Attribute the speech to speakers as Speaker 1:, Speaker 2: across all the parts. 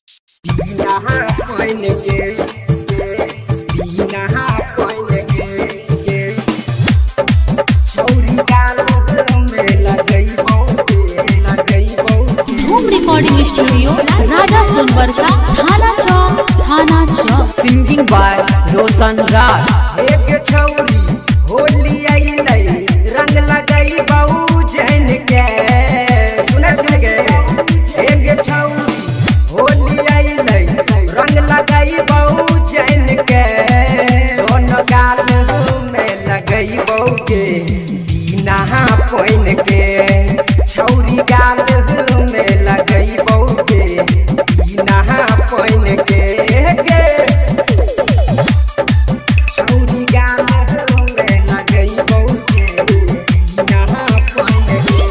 Speaker 1: बिना कोइन के बिना कोइन के छौरी गाल में लगइबो
Speaker 2: धूम रिकॉर्डिंग स्टूडियो राजा सोनवर्षा थाना चौक।
Speaker 3: सिंगिंग बाय रोशन राज।
Speaker 1: एक छौरी होली आइलै रंग लगइबो जैन के सुनै छियै एक छौरी होली आइलै रंग लगइबो जैन के दोनों गाल में लगइबो के बिना कोइन के छौरी गाल में लगइबो के बिना कोइन के छौरी गाल में लगइबो के बिना कोइन के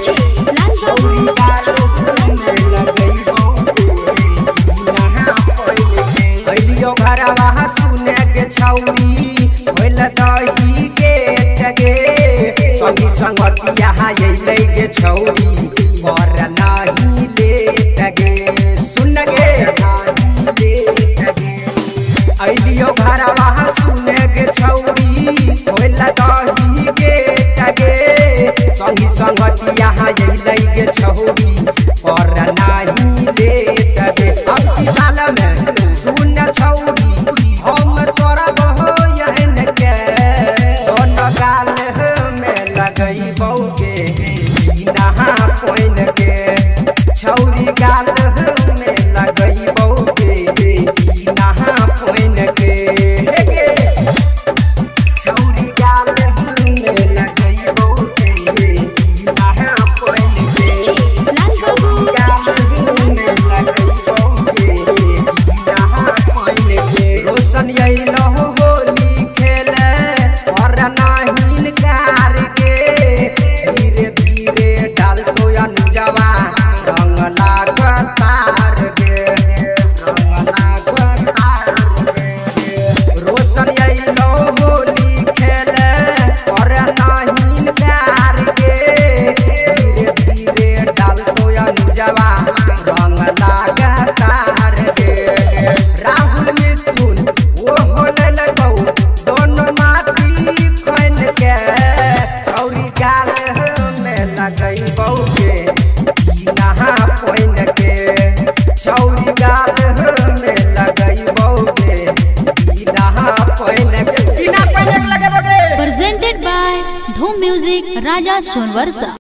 Speaker 1: छौरी गाल में लगइबो के बिना कोइन के अइलियो घरवा सुने के छौरी होइल दही के टगे संगी संगतिया अइलै गे छौरी और नाही ले टगे सुन गे नाही ले टगे अइलियो घरवा सुने गे छौरी होइल दही के टगे संगी संगतिया अइलै गे छौरी और नाही ले टगे अब की साल में सुन छौरी हम तोरा बहो यहन के दोनों गाल में लगइबो के बिना कोइन के छौरी गाल में लगइबो के बिना कोइन के छौरी गाल में लगइबो के बिना कोइन के छौरी गाल में लगइबो के बिना कोइन के रोशन अइलो होली खेले और नाही कार के धीरे धीरे डाल तो अनुजवा रंग लागतार के रोशन अइलो होली खेले और नाही कार के धीरे धीरे डाल तो अनुजवा रंग लागतार के राहुल मिथुन वो होले लगौ दोनों माटी कोइन के छौरी गाल में लगइबो के बिना कोइन के छौरी गाल में लगइबो के बिना कोइन के लगइबो के
Speaker 2: प्रेजेंटेड बाय धूम म्यूजिक राजा सोनवर्षा।